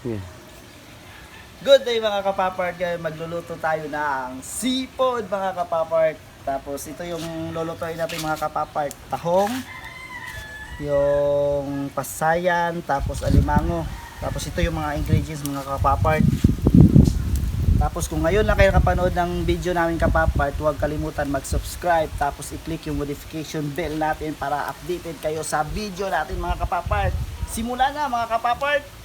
Yeah. Good day mga kapapart, magluluto tayo ng seafood mga kapapart. Tapos ito yung lulutuin natin mga kapapart, tahong, yung pasayan, tapos alimango. Tapos ito yung mga ingredients mga kapapart. Tapos kung ngayon lang kayo nakapanood ng video namin kapapart, huwag kalimutan mag-subscribe. Tapos i-click yung notification bell natin para updated kayo sa video natin mga kapapart. Simula na mga kapapart!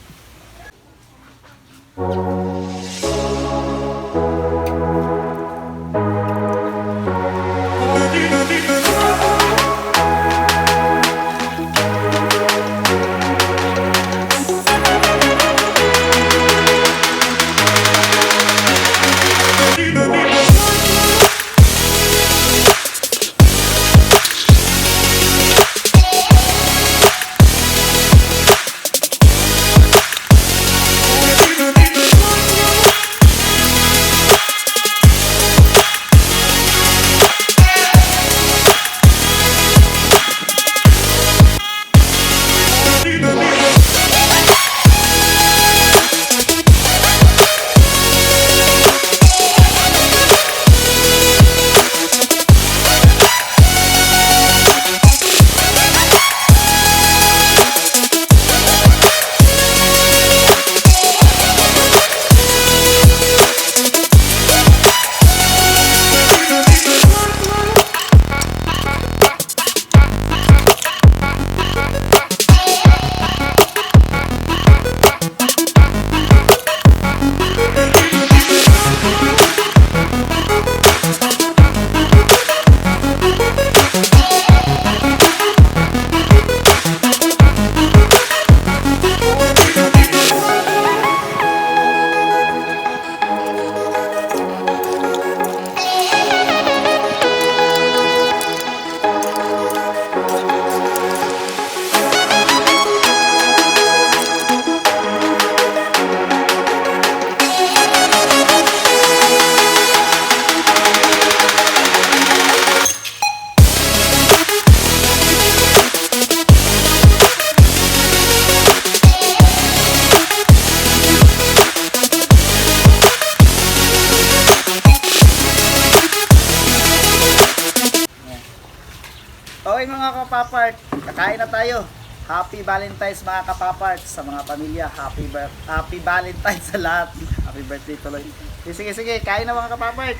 Okay mga kapapart, kakain na tayo. Happy Valentine's mga kapapart sa mga pamilya. Happy Valentine's sa lahat. Happy birthday tuloy. Sige, kain na mga kapapart.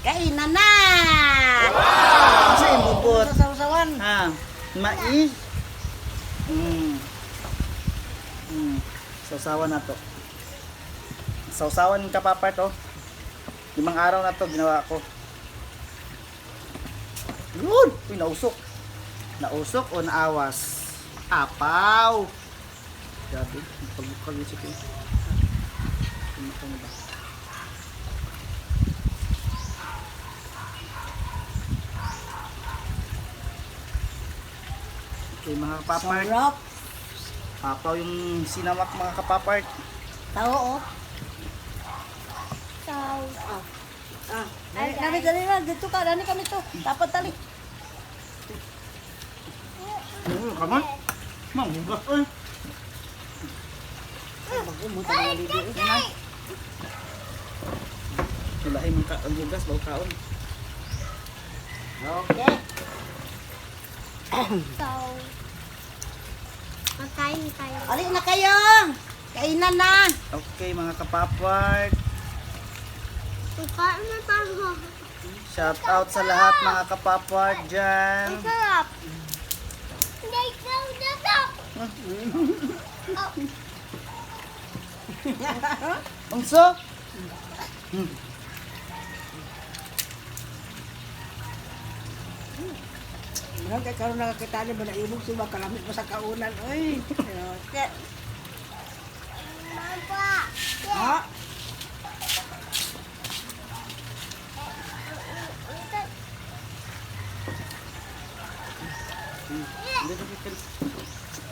Kain na na! Wow! Kasi imubot. Sa sausawan. Ha, mais. Sausawan na to. Sausawan kapapart oh. 5 araw na to ginawa ko. Yun! Uy, nausok. Nausok o naawas? Apaw! Grabe, pagkalisip yun. Kumata mo ba? Okay mga kapapart. Sarap. Apaw yung sinamak mga kapapart. Tao, oh. Tao. Dali na. Dito ka. Dani kami to. Dapat tali. Kamay? Manghugas eh. Mag-umuta na dito. Sulahin mong ang hugas, bago kaon. Okay. Tao. Magkain tayo. Alik na kayo. Kainan na. Okay mga kapapart. Magkain na tayo. Shout out sa lahat mga kapapart dyan. Ang sarap. Dito. Unso? Kaya karoon nakakitali ba na ibog suba kalamit mo sa kaunan. Uy. Okay. Mama. Ha?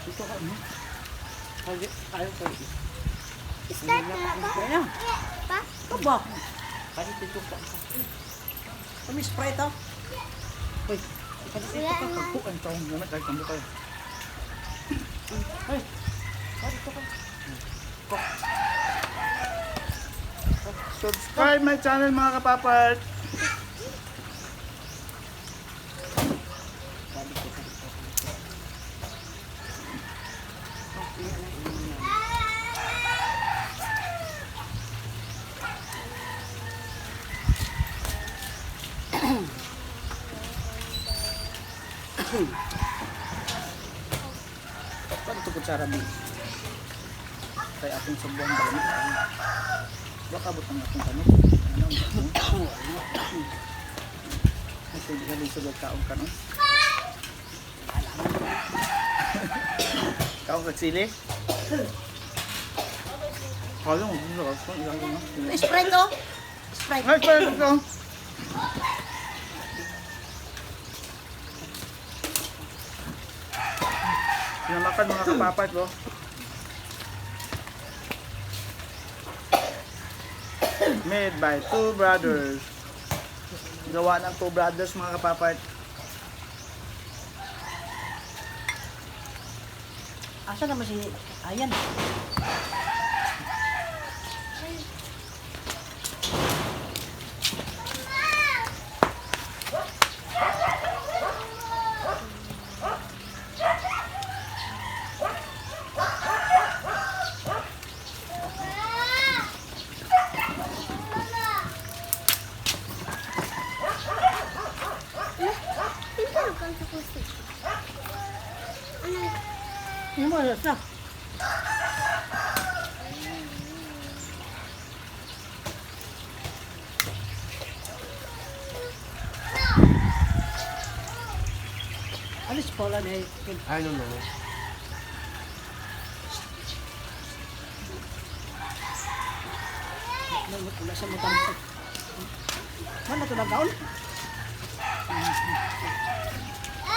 Dito ka mo. Ayaw ko. Start na ba? Kaya. Pa? Ito ba? Kahit dito pa. Kami spray to. Uy, kahit dito ka pagpukan ka. Kahit kambo kayo. Ay, kahit dito ka. Subscribe my channel mga kapapart. Paano ito kutsara din? Kaya ating subuhan ba naman? Baka butang akong tanong. Kasi hindi ka din sugod kaong kanon. Kaong kagsili? Kala mo, hindi ka kaong. Sprite oh. Sprite. Ay, pala ito. Sinamakan mga kapapat ko. Made by two brothers. Gawa ng two brothers mga kapapat. Asa naman si Ayan? Ano mo na? Alis pala na eh. I don't know. Wala sa mutang ko. Mana to nagaon?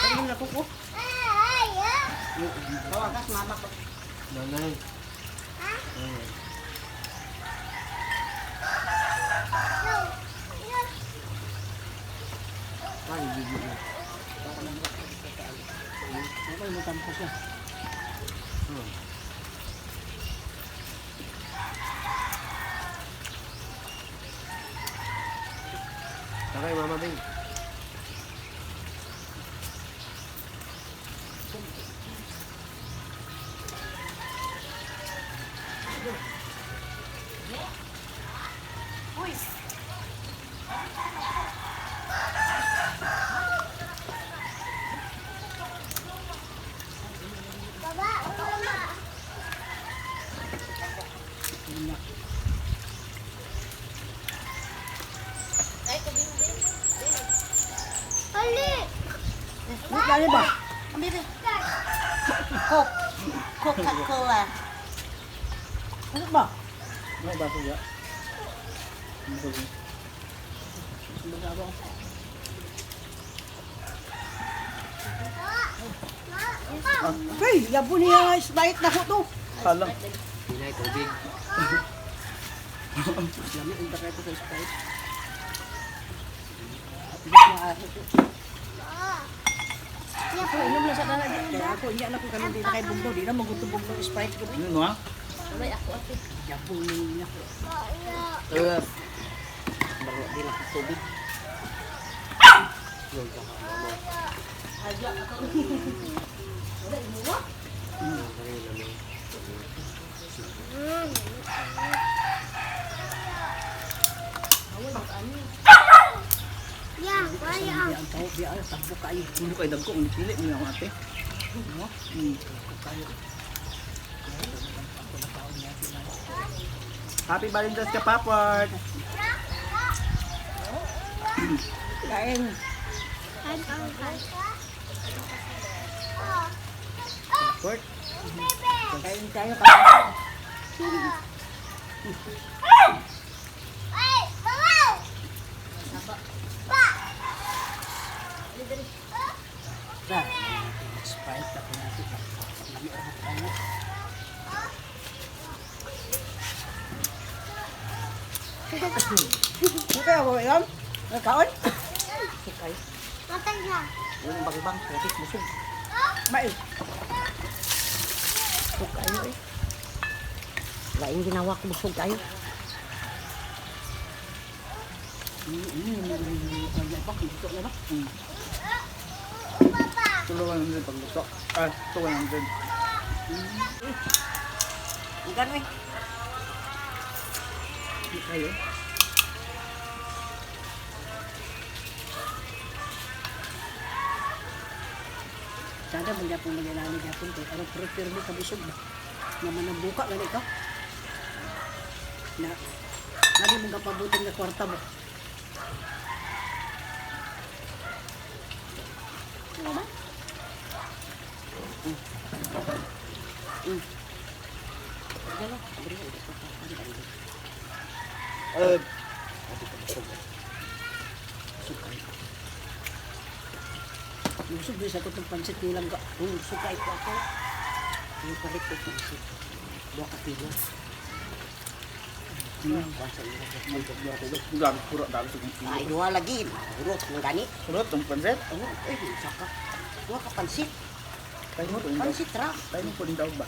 Ano na ko ko? Bawagas mama ko. Nanay. Ay, bibi na. Ano mutang ko siya? Takay, Mama Bing. Dali ba? Coke. Coca-Cola. Ano ba? Ano ba siya? Hey, yabo niya Sprite na ko to. Halang. Pinay, tubig. Lami ang takay ko sa Sprite. Ya, Ako, inom na sa kanan. Kaya ako, hindi na ko kanon din na kay bugdo. Di na magutubog ng Sprite ko. Ano ha? Sabay ako ate. Yabo niya. Baro, di lang tubig. Yun, saka, Mama. Kaya naman. Ya, kaya. Di ang tao, di ang tambo kayo. Hindi kayo dagko. Hindi pili mo ako ate. Ano? Kayo. Happy Valentine's ka, Papart! Kain. Papart? Kain tayo kapatid. Nah, Sprite ako natin. Lagi ako tayo. Okay, ako yun. Kaon? Okay. Matay na. Yung bang-bang, kapit musog. Mai. Okay, eh. Laing ginawa ko busog kayo. Tulungan naman din pagluto. Ah, tulungan naman din. Ang gano'n Ayo. Sada mo Japon magalani Japon kay ano prepare mo ka busog ba. Naman ang buka gani ka. Na Lagi mo kapabutin nga kwarta mo. Ano ba? Gala, beri ko ito pa. Busog din sa itong pansit nilang ka. Sukay ko ako. Yung palit ko pansit. Dua ka kilo. Dami, puro dami sa kong Ay, dua lagi. Urot ng gani. Surot, ang pansit. Oh, eh, saka. Dua ka pansit. Tayo mo po yung daw. Pansit ra. Tayo mo po yung daw ba?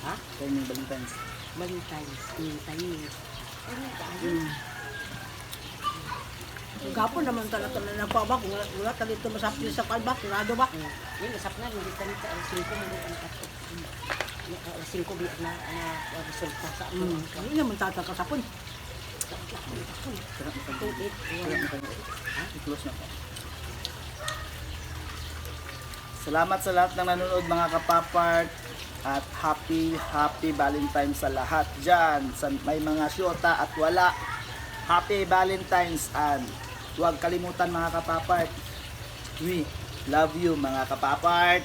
Ha? Tayo mo yung Valentine's. Valentine's. Valentine's. Ano ka? Gapon naman talaga na nagpabak. Wala ka dito masapil sa kalbak. Rado ba? Hindi, masap na. Hindi ka nito. Alas 5 mo ang kato. Alas 5 biyak na resulta sa ato. Hindi naman tataka sa pun. Sarap na kanya. Tuit. Sarap na kanya. I-close na po. Salamat sa lahat ng nanonood mga kapapart. At happy Valentine's sa lahat dyan. Sa may mga syota at wala. Happy Valentine's and huwag kalimutan mga kapapart. We love you mga kapapart.